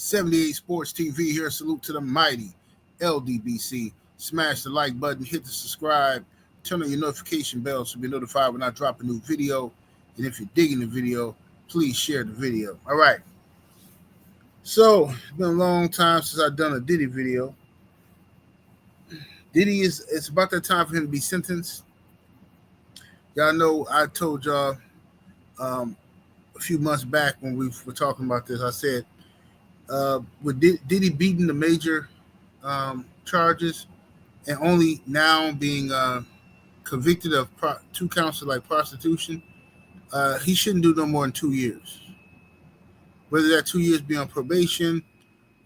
78 Sports TV here. Salute to the mighty LDBC. Smash the like button, hit the subscribe, turn on your notification bell so you'll be notified when I drop a new video. And if you're digging the video, please share the video. All right. So, it's been a long time since I've done a Diddy video. It's about that time for him to be sentenced. Y'all know I told y'all a few months back when we were talking about this, I said, with Diddy beating the major charges and only now being convicted of 2 counts of like prostitution, he shouldn't do no more than 2 years. Whether that 2 years be on probation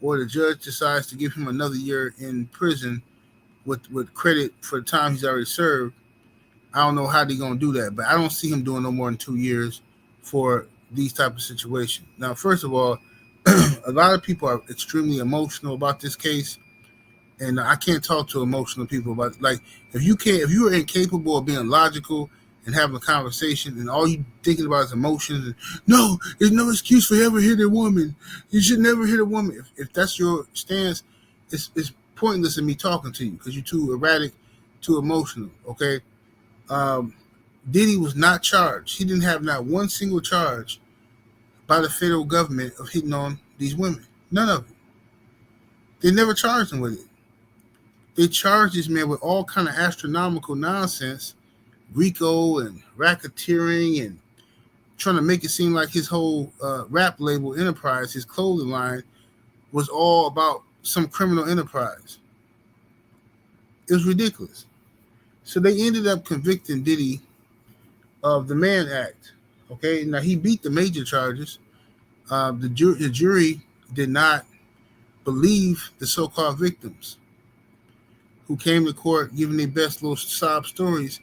or the judge decides to give him another year in prison with credit for the time he's already served, I don't know how they're going to do that. But I don't see him doing no more than 2 years for these type of situations. Now, first of all, a lot of people are extremely emotional about this case, and I can't talk to emotional people about it. Like, if you are incapable of being logical and having a conversation, and all you thinking about is emotions, and no, there's no excuse for ever hit a woman. You should never hit a woman. If that's your stance, it's pointless in me talking to you because you're too erratic, too emotional. Okay, Diddy was not charged. He didn't have not one single charge by the federal government of hitting on these women. None of it. They never charged him with it. They charged this man with all kind of astronomical nonsense, RICO and racketeering, and trying to make it seem like his whole rap label enterprise, his clothing line, was all about some criminal enterprise. It was ridiculous. So they ended up convicting Diddy of the Mann Act. Okay, now he beat the major charges. The jury did not believe the so-called victims who came to court giving their best little sob stories.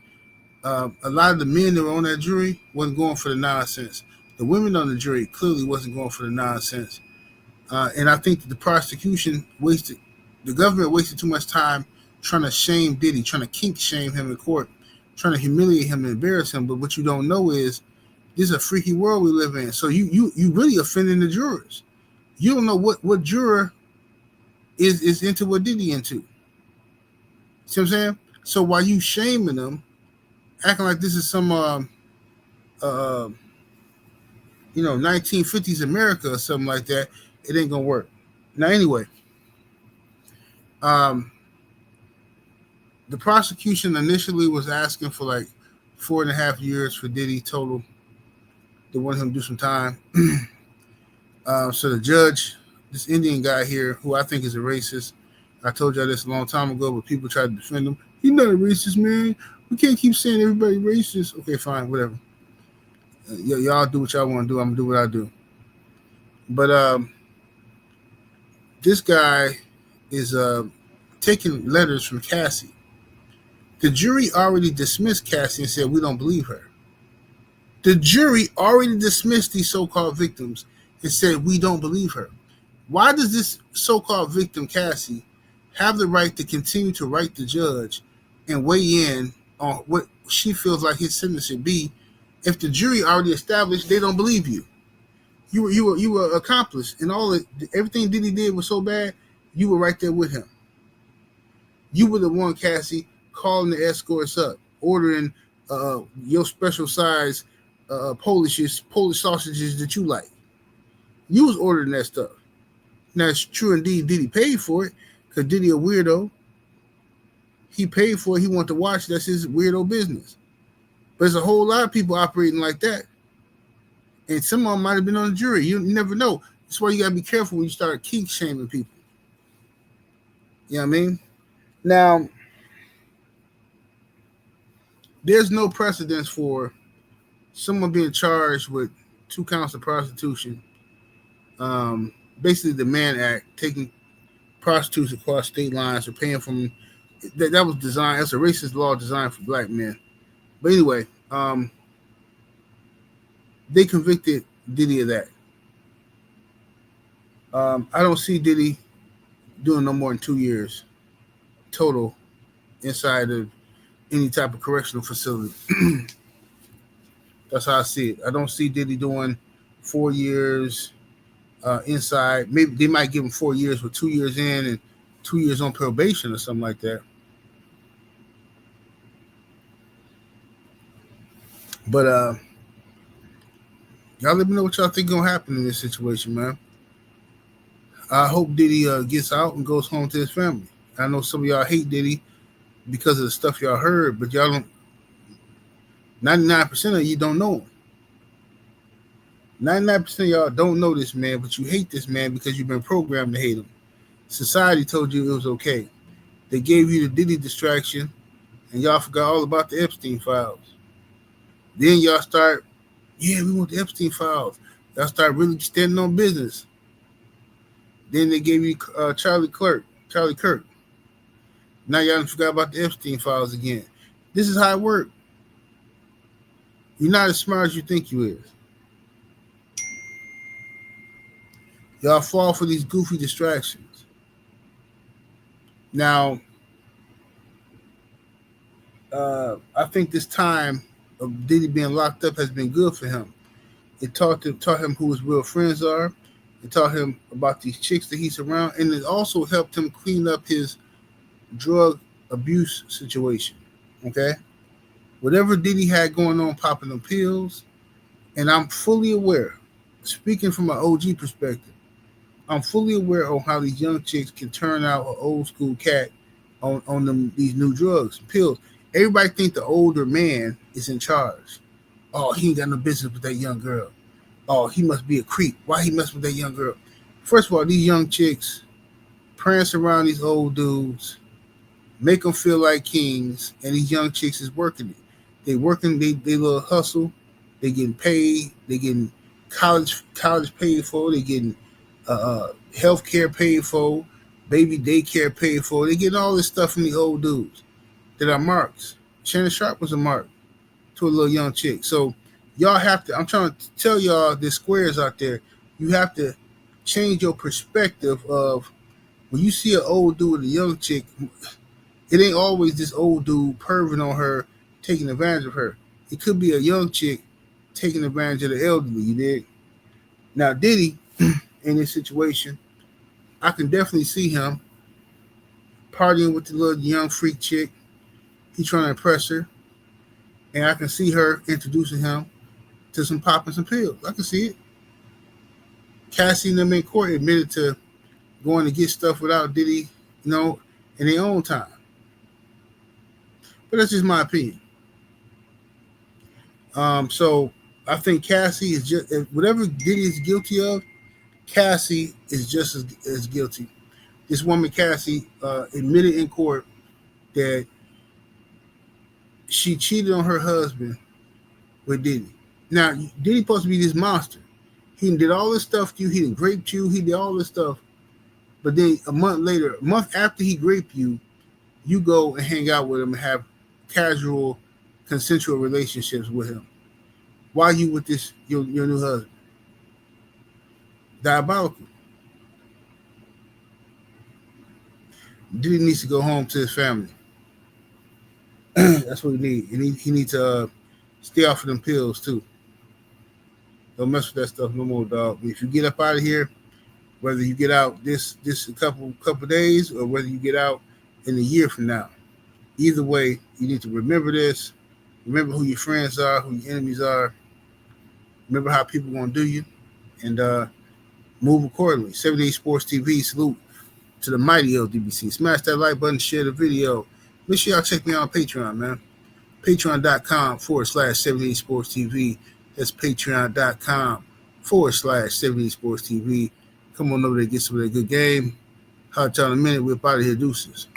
A lot of the men that were on that jury wasn't going for the nonsense. The women on the jury clearly wasn't going for the nonsense. And I think that the government wasted too much time trying to shame Diddy, trying to kink shame him in court, trying to humiliate him and embarrass him. But what you don't know is this is a freaky world we live in. So you really offending the jurors. You don't know what juror is into what Diddy into. See what I'm saying? So while you shaming them, acting like this is some 1950s America or something like that, it ain't gonna work. Now anyway, the prosecution initially was asking for like 4.5 years for Diddy total. They wanted him to do some time. So the judge, this Indian guy here, who I think is a racist, I told y'all this a long time ago, but people tried to defend him. He's not a racist, man. We can't keep saying everybody racist. Okay, fine, whatever. Y'all do what y'all want to do. I'm going to do what I do. But this guy is taking letters from Cassie. The jury already dismissed Cassie and said, we don't believe her. The jury already dismissed these so-called victims and said, we don't believe her. Why does this so-called victim, Cassie, have the right to continue to write the judge and weigh in on what she feels like his sentence should be if the jury already established they don't believe you? You were accomplice, and everything Diddy did was so bad, you were right there with him. You were the one, Cassie, calling the escorts up, ordering your special size Polish sausages that you like. You was ordering that stuff. Now, it's true indeed Diddy paid for it, because Diddy a weirdo. He paid for it. He wanted to watch. That's his weirdo business. But there's a whole lot of people operating like that. And some of them might have been on the jury. You never know. That's why you got to be careful when you start kink shaming people. You know what I mean? Now, there's no precedence for someone being charged with 2 counts of prostitution. Basically, the Mann Act, taking prostitutes across state lines or paying for them. That was designed. That's a racist law designed for black men. But anyway, they convicted Diddy of that. I don't see Diddy doing no more than 2 years total inside of any type of correctional facility. That's how I see it. I don't see Diddy doing 4 years inside. Maybe they might give him 4 years with 2 years in and 2 years on probation or something like that. But y'all let me know what y'all think gonna happen in this situation, man. I hope Diddy gets out and goes home to his family. I know some of y'all hate Diddy because of the stuff y'all heard, but y'all don't. 99% of you don't know him. 99% of y'all don't know this man, but you hate this man because you've been programmed to hate him. Society told you it was okay. They gave you the Diddy distraction, and y'all forgot all about the Epstein files. Then y'all start, yeah, we want the Epstein files. Y'all start really standing on business. Then they gave you Charlie Kirk. Now y'all forgot about the Epstein files again. This is how it works. You're not as smart as you think you is. Y'all fall for these goofy distractions. Now, I think this time of Diddy being locked up has been good for him. It taught him who his real friends are. It taught him about these chicks that he's around, and it also helped him clean up his drug abuse situation. Okay, whatever Diddy had going on, popping them pills, and I'm fully aware, speaking from an OG perspective, I'm fully aware of how these young chicks can turn out an old school cat on these new drugs, pills. Everybody think the older man is in charge. Oh, he ain't got no business with that young girl. Oh, he must be a creep. Why he mess with that young girl? First of all, these young chicks prance around these old dudes, make them feel like kings, and these young chicks is working it. They working, they little hustle. They getting paid. They getting college paid for. They getting health care paid for, baby daycare paid for. They getting all this stuff from the old dudes that are marks. Shannon Sharp was a mark to a little young chick. So y'all have to, I'm trying to tell y'all, the squares out there, you have to change your perspective of when you see an old dude with a young chick, it ain't always this old dude perving on her, taking advantage of her. It could be a young chick taking advantage of the elderly, you dig? Now, Diddy, in this situation, I can definitely see him partying with the little young freak chick. He's trying to impress her. And I can see her introducing him to some pop and some pills. I can see it. Cassie and them in court admitted to going to get stuff without Diddy, in their own time. But that's just my opinion. So I think Cassie is just, whatever Diddy is guilty of, Cassie is just as guilty. This woman, Cassie, admitted in court that she cheated on her husband with Diddy. Now, Diddy supposed to be this monster. He did all this stuff to you. He done raped you. He did all this stuff. But then a month after he raped you, you go and hang out with him and have casual, consensual relationships with him. Why you with this, your new husband? Diabolical. Diddy needs to go home to his family. That's what he needs. He needs to stay off of them pills too. Don't mess with that stuff no more, dog. If you get up out of here, whether you get out this a couple days or whether you get out in a year from now, either way, you need to remember this. Remember who your friends are, who your enemies are. Remember how people are gonna do you, and move accordingly. 78 Sports TV, salute to the mighty LDBC. Smash that like button, share the video. Make sure y'all check me out on Patreon, man. Patreon.com/78 Sports TV. That's Patreon.com/78 Sports TV. Come on over there, get some of that good game. Hot y'all in a minute. We're out of here, deuces.